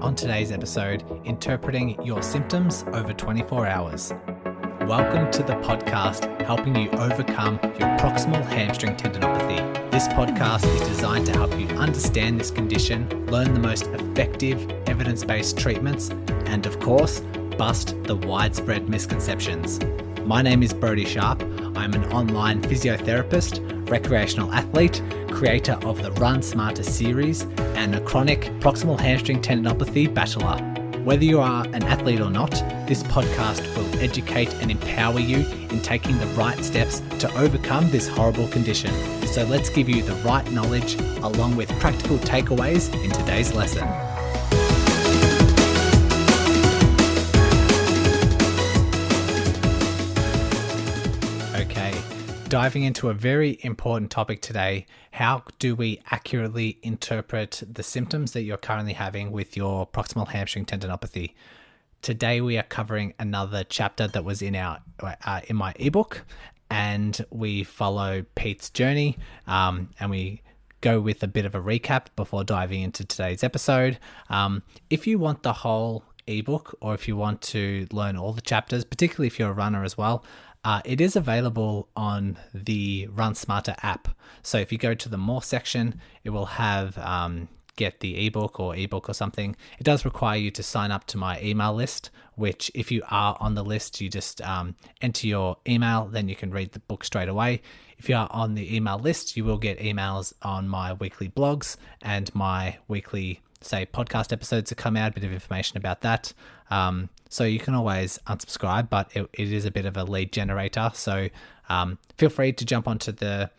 On today's episode, interpreting your symptoms over 24 hours. Welcome to the podcast helping you overcome your proximal hamstring tendinopathy. This podcast is designed to help you understand this condition, learn the most effective evidence-based treatments, and of course, bust the widespread misconceptions. My name is Brodie Sharpe. I'm an online physiotherapist, recreational athlete, creator of the Run Smarter series, and a chronic proximal hamstring tendinopathy battler. Whether you are an athlete or not, this podcast will educate and empower you in taking the right steps to overcome this horrible condition. So let's give you the right knowledge along with practical takeaways in today's lesson. Diving into a very important topic today, how do we accurately interpret the symptoms that you're currently having with your proximal hamstring tendinopathy? Today we are covering another chapter that was in my ebook, and we follow Pete's journey, and we go with a bit of a recap before diving into today's episode. If you want the whole ebook, or if you want to learn all the chapters, particularly if you're a runner as well, it is available on the Run Smarter app. So if you go to the More section, it will have get the ebook or something. It does require you to sign up to my email list, which if you are on the list, you just enter your email, then you can read the book straight away. If you are on the email list, you will get emails on my weekly blogs and my weekly, say, podcast episodes that come out, a bit of information about that. So you can always unsubscribe, but it is a bit of a lead generator. So feel free to jump onto the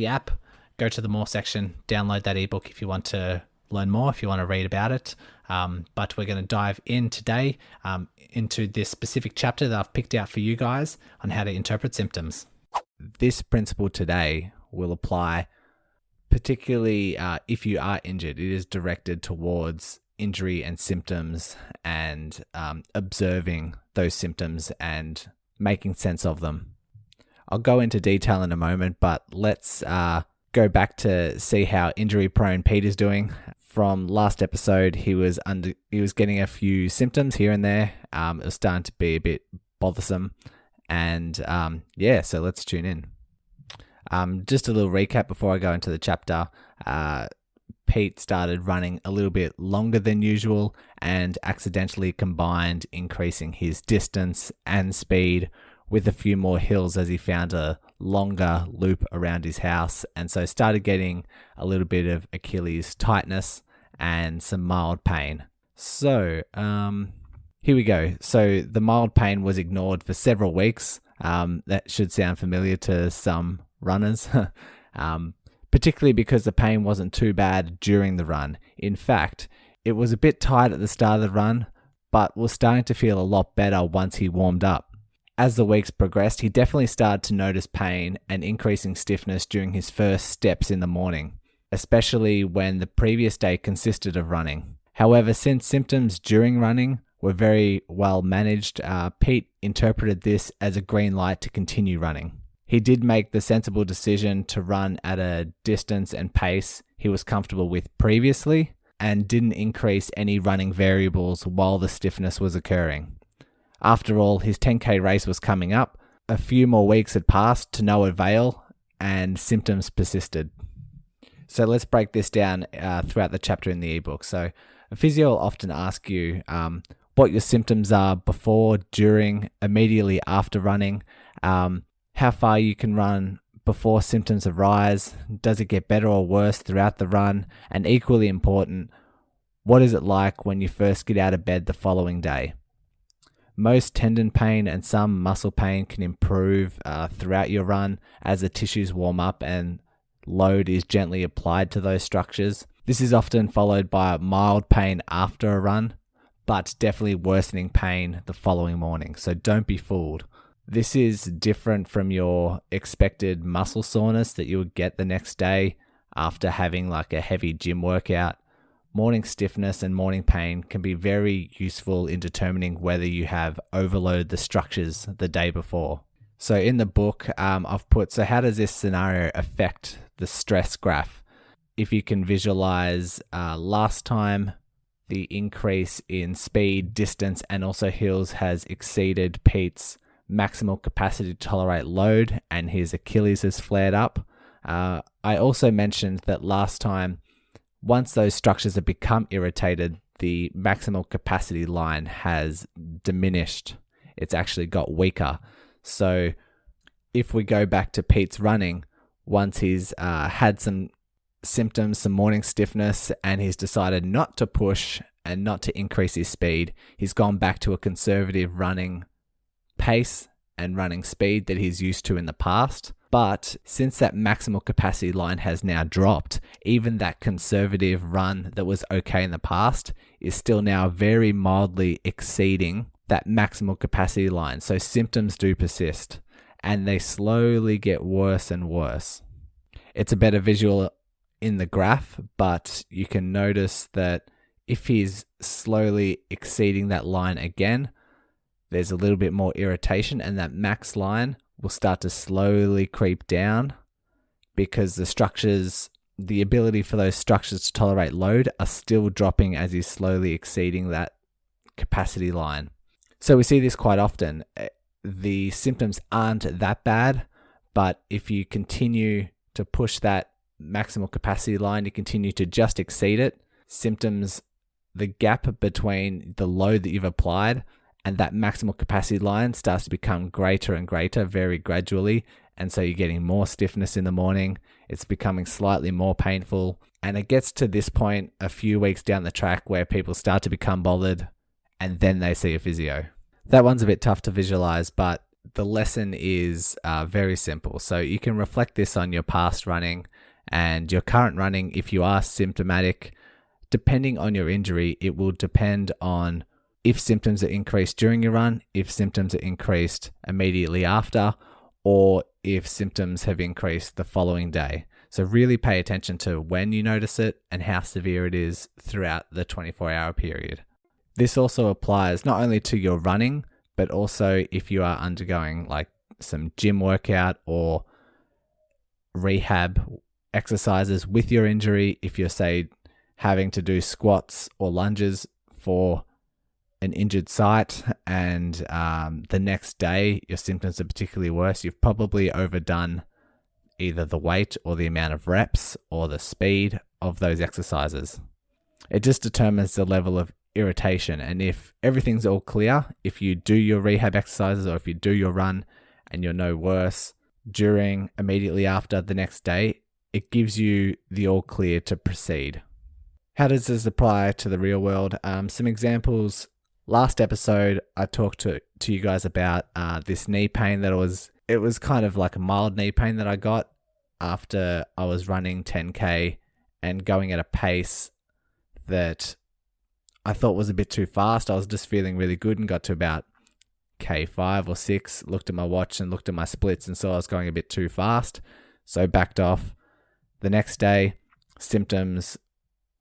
app, go to the More section, download that ebook if you want to learn more, if you want to read about it. But we're going to dive in today into this specific chapter that I've picked out for you guys on how to interpret symptoms. This principle today will apply particularly if you are injured. It is directed towards injury and symptoms and observing those symptoms and making sense of them. I'll go into detail in a moment, but let's go back to see how injury-prone Pete is doing. From last episode, he was getting a few symptoms here and there. It was starting to be a bit bothersome, and so let's tune in. Just a little recap before I go into the chapter. Pete started running a little bit longer than usual and accidentally combined increasing his distance and speed with a few more hills as he found a longer loop around his house, and so started getting a little bit of Achilles tightness and some mild pain. So here we go. So the mild pain was ignored for several weeks. That should sound familiar to some runners. Particularly because the pain wasn't too bad during the run. In fact, it was a bit tight at the start of the run, but was starting to feel a lot better once he warmed up. As the weeks progressed, he definitely started to notice pain and increasing stiffness during his first steps in the morning, especially when the previous day consisted of running. However, since symptoms during running were very well managed, Pete interpreted this as a green light to continue running. He did make the sensible decision to run at a distance and pace he was comfortable with previously and didn't increase any running variables while the stiffness was occurring. After all, his 10K race was coming up, a few more weeks had passed to no avail, and symptoms persisted. So let's break this down throughout the chapter in the ebook. So a physio will often ask you what your symptoms are before, during, immediately after running, how far you can run before symptoms arise, does it get better or worse throughout the run, and equally important, what is it like when you first get out of bed the following day? Most tendon pain and some muscle pain can improve throughout your run as the tissues warm up and load is gently applied to those structures. This is often followed by mild pain after a run, but definitely worsening pain the following morning, so don't be fooled. This is different from your expected muscle soreness that you would get the next day after having like a heavy gym workout. Morning stiffness and morning pain can be very useful in determining whether you have overloaded the structures the day before. So in the book, I've put, so how does this scenario affect the stress graph? If you can visualize last time the increase in speed, distance, and also hills has exceeded Pete's maximal capacity to tolerate load, and his Achilles has flared up. I also mentioned that last time, once those structures have become irritated, the maximal capacity line has diminished. It's actually got weaker. So if we go back to Pete's running, once he's had some symptoms, some morning stiffness, and he's decided not to push and not to increase his speed, he's gone back to a conservative running pace and running speed that he's used to in the past. But since that maximal capacity line has now dropped, even that conservative run that was okay in the past is still now very mildly exceeding that maximal capacity line. So symptoms do persist, and they slowly get worse and worse. It's a better visual in the graph, but you can notice that if he's slowly exceeding that line again, there's a little bit more irritation, and that max line will start to slowly creep down because the ability for those structures to tolerate load are still dropping as he's slowly exceeding that capacity line. So we see this quite often. The symptoms aren't that bad, but if you continue to push that maximal capacity line, you continue to just exceed it, symptoms, the gap between the load that you've applied and that maximal capacity line starts to become greater and greater very gradually. And so you're getting more stiffness in the morning. It's becoming slightly more painful. And it gets to this point a few weeks down the track where people start to become bothered and then they see a physio. That one's a bit tough to visualize, but the lesson is very simple. So you can reflect this on your past running and your current running. If you are symptomatic, depending on your injury, it will depend on if symptoms are increased during your run, if symptoms are increased immediately after, or if symptoms have increased the following day. So really pay attention to when you notice it and how severe it is throughout the 24-hour period. This also applies not only to your running, but also if you are undergoing like some gym workout or rehab exercises with your injury. If you're, say, having to do squats or lunges for an injured site and the next day your symptoms are particularly worse, you've probably overdone either the weight or the amount of reps or the speed of those exercises. It just determines the level of irritation, and if everything's all clear, if you do your rehab exercises or if you do your run and you're no worse during, immediately after, the next day, it gives you the all clear to proceed. How does this apply to the real world? Some examples. Last episode, I talked to you guys about this knee pain that it was kind of like a mild knee pain that I got after I was running 10K and going at a pace that I thought was a bit too fast. I was just feeling really good and got to about K5 or 6, looked at my watch and looked at my splits and saw I was going a bit too fast. So backed off. The next day, symptoms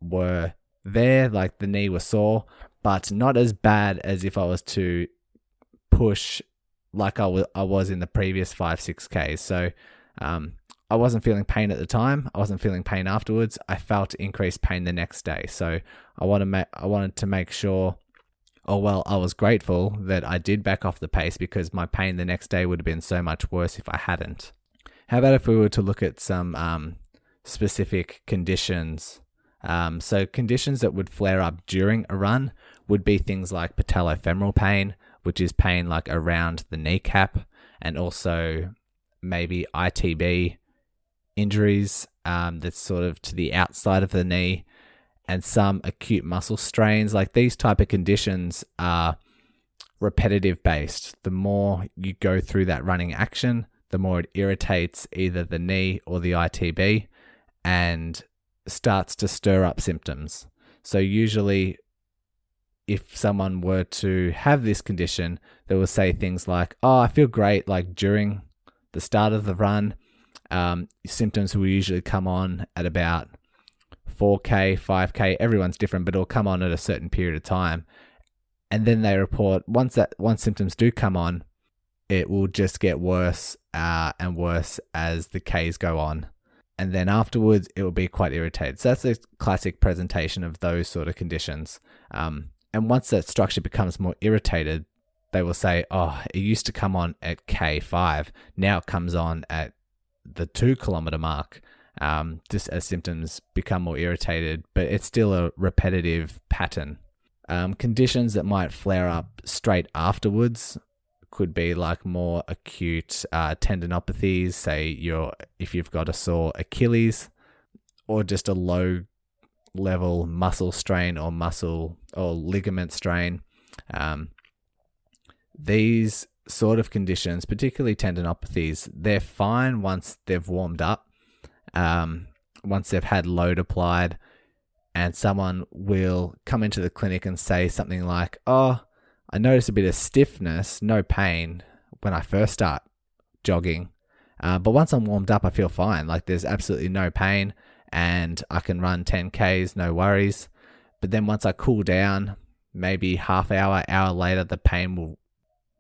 were there, like the knee was sore, but not as bad as if I was to push like I was in the previous 5-6Ks. So I wasn't feeling pain at the time. I wasn't feeling pain afterwards. I felt increased pain the next day. So I wanted to make sure, I was grateful that I did back off the pace because my pain the next day would have been so much worse if I hadn't. How about if we were to look at some specific conditions? So conditions that would flare up during a run would be things like patellofemoral pain, which is pain like around the kneecap, and also maybe ITB injuries that's sort of to the outside of the knee, and some acute muscle strains. Like these type of conditions are repetitive based. The more you go through that running action, the more it irritates either the knee or the ITB and starts to stir up symptoms. So usually if someone were to have this condition, they will say things like, I feel great, like during the start of the run. Symptoms will usually come on at about 4K, 5K, everyone's different, but it'll come on at a certain period of time. And then they report, once symptoms do come on, it will just get worse and worse as the Ks go on. and then afterwards it will be quite irritated. So that's a classic presentation of those sort of conditions. And once that structure becomes more irritated, they will say, oh, it used to come on at K5. Now it comes on at the 2 kilometer mark, just as symptoms become more irritated, but it's still a repetitive pattern. Conditions that might flare up straight afterwards could be like more acute tendinopathies, say if you've got a sore Achilles, or just a low level muscle strain or muscle or ligament strain. These sort of conditions, particularly tendinopathies, they're fine once they've warmed up, once they've had load applied, and someone will come into the clinic and say something like, oh, I notice a bit of stiffness, no pain when I first start jogging. But once I'm warmed up, I feel fine. Like there's absolutely no pain and I can run 10Ks, no worries. But then once I cool down, maybe half hour later, the pain will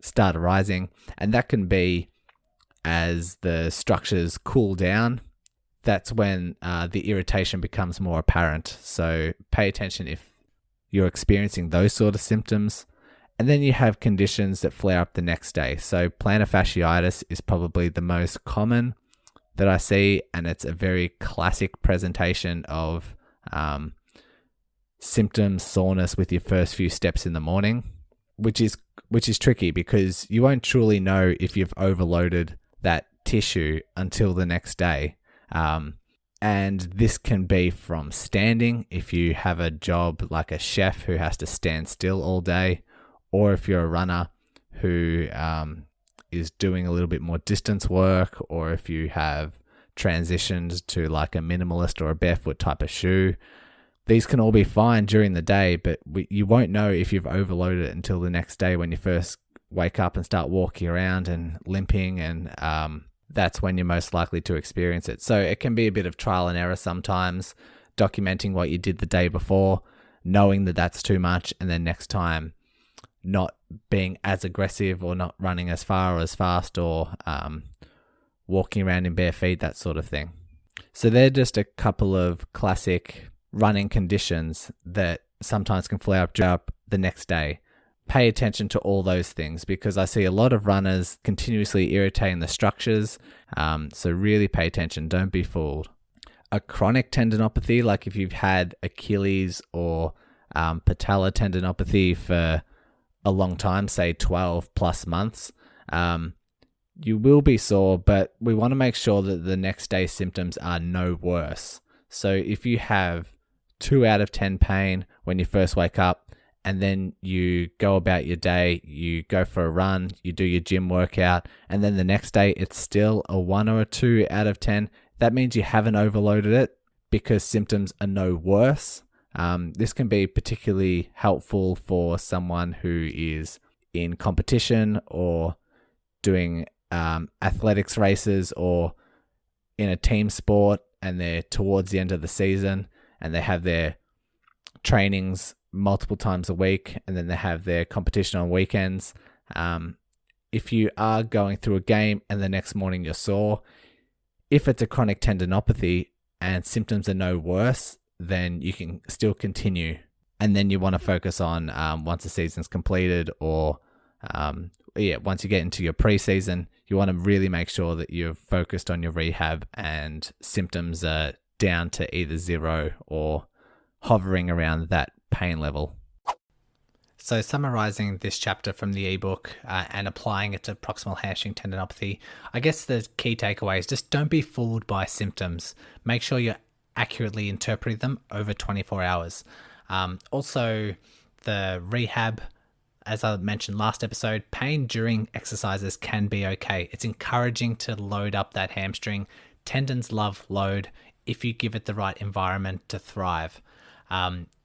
start arising. And that can be as the structures cool down. That's when the irritation becomes more apparent. So pay attention if you're experiencing those sort of symptoms. And then you have conditions that flare up the next day. So plantar fasciitis is probably the most common that I see, and it's a very classic presentation of symptoms, soreness with your first few steps in the morning, which is tricky because you won't truly know if you've overloaded that tissue until the next day. And this can be from standing, if you have a job like a chef who has to stand still all day, or if you're a runner who is doing a little bit more distance work, or if you have transitioned to like a minimalist or a barefoot type of shoe. These can all be fine during the day, but you won't know if you've overloaded it until the next day when you first wake up and start walking around and limping, and that's when you're most likely to experience it. So it can be a bit of trial and error sometimes, documenting what you did the day before, knowing that that's too much, and then next time not being as aggressive or not running as far or as fast, or walking around in bare feet, that sort of thing. So they're just a couple of classic running conditions that sometimes can flare up the next day. Pay attention to all those things because I see a lot of runners continuously irritating the structures. So really pay attention. Don't be fooled. A chronic tendinopathy, like if you've had Achilles or patellar tendinopathy for a long time, say 12 plus months, you will be sore, but we want to make sure that the next day symptoms are no worse. So if you have 2 out of 10 pain when you first wake up, and then you go about your day, you go for a run, you do your gym workout, and then the next day it's still a 1 or a 2 out of 10, that means you haven't overloaded it because symptoms are no worse. This can be particularly helpful for someone who is in competition or doing athletics races or in a team sport, and they're towards the end of the season and they have their trainings multiple times a week, and then they have their competition on weekends. If you are going through a game and the next morning you're sore, if it's a chronic tendinopathy and symptoms are no worse, then you can still continue. And then you want to focus on once the season's completed, or once you get into your preseason, you want to really make sure that you're focused on your rehab and symptoms are down to either 0 or hovering around that pain level. So summarizing this chapter from the ebook and applying it to proximal hamstring tendinopathy, I guess the key takeaway is just don't be fooled by symptoms. Make sure you're accurately interpreting them over 24 hours. Also, the rehab, as I mentioned last episode, pain during exercises can be okay. It's encouraging to load up that hamstring. Tendons love load if you give it the right environment to thrive.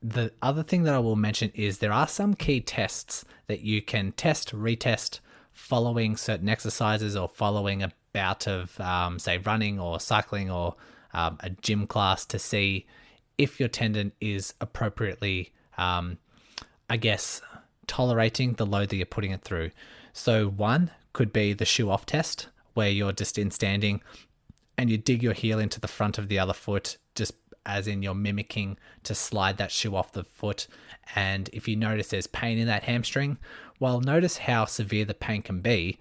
The other thing that I will mention is there are some key tests that you can test, retest following certain exercises or following a bout of, say, running or cycling or a gym class to see if your tendon is appropriately, tolerating the load that you're putting it through. So one could be the shoe off test, where you're just in standing and you dig your heel into the front of the other foot, just as in you're mimicking to slide that shoe off the foot. And if you notice there's pain in that hamstring, well, notice how severe the pain can be,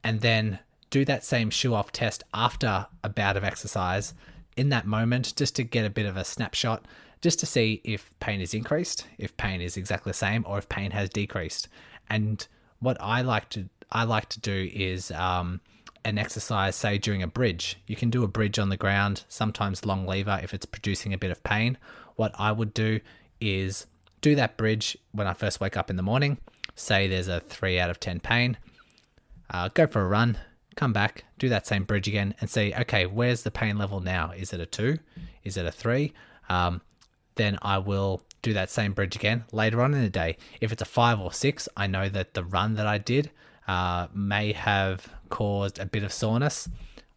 and then do that same shoe off test after a bout of exercise in that moment, just to get a bit of a snapshot, just to see if pain is increased, if pain is exactly the same, or if pain has decreased. And what I like to do is an exercise, say during a bridge. You can do a bridge on the ground, sometimes long lever if it's producing a bit of pain. What I would do is do that bridge when I first wake up in the morning. Say there's a 3 out of 10 pain, go for a run, come back, do that same bridge again and see, okay, where's the pain level now? Is it a 2? Is it a 3? Then I will do that same bridge again later on in the day. If it's a 5 or 6, I know that the run that I did may have caused a bit of soreness.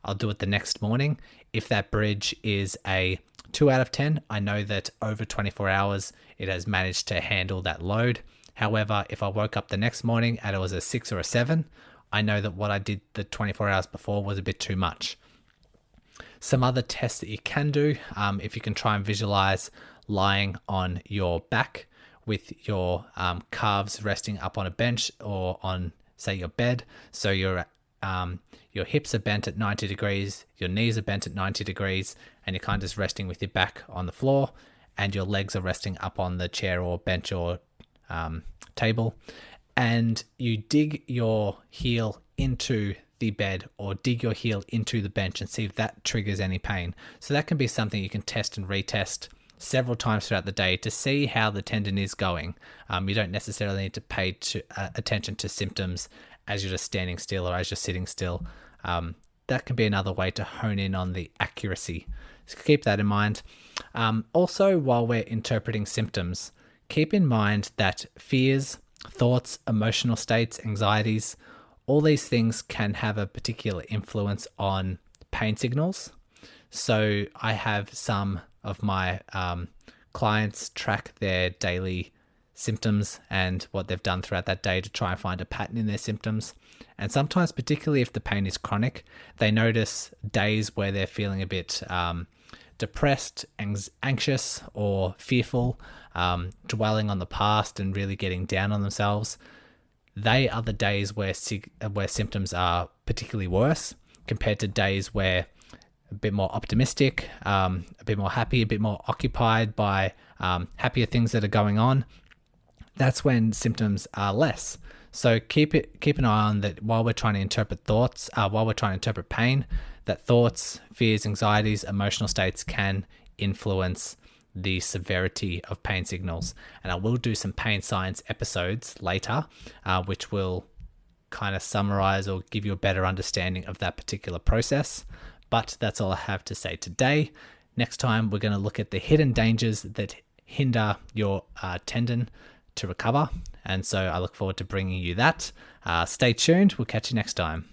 I'll do it the next morning. If that bridge is a 2 out of 10, I know that over 24 hours, it has managed to handle that load. However, if I woke up the next morning and it was a 6 or a 7, I know that what I did the 24 hours before was a bit too much. Some other tests that you can do, if you can try and visualize lying on your back with your calves resting up on a bench or on, say, your bed. So your hips are bent at 90 degrees, your knees are bent at 90 degrees, and you're kind of just resting with your back on the floor, and your legs are resting up on the chair or bench or table. And you dig your heel into the bed or dig your heel into the bench and see if that triggers any pain. So that can be something you can test and retest several times throughout the day to see how the tendon is going. You don't necessarily need to pay attention to symptoms as you're just standing still or as you're sitting still. That can be another way to hone in on the accuracy. So keep that in mind. Also, while we're interpreting symptoms, keep in mind that fears, thoughts, emotional states, anxieties, all these things can have a particular influence on pain signals. So I have some of my clients track their daily symptoms and what they've done throughout that day to try and find a pattern in their symptoms. And sometimes, particularly if the pain is chronic, they notice days where they're feeling a bit depressed, anxious, or fearful, dwelling on the past and really getting down on themselves. They are the days where symptoms are particularly worse compared to days where a bit more optimistic, a bit more happy, a bit more occupied by happier things that are going on. That's when symptoms are less. So keep an eye on that while we're trying to interpret thoughts, while we're trying to interpret pain, that thoughts, fears, anxieties, emotional states can influence the severity of pain signals. And I will do some pain science episodes later, which will kind of summarize or give you a better understanding of that particular process. But that's all I have to say today. Next time, we're going to look at the hidden dangers that hinder your tendon to recover. And so I look forward to bringing you that. Stay tuned. We'll catch you next time.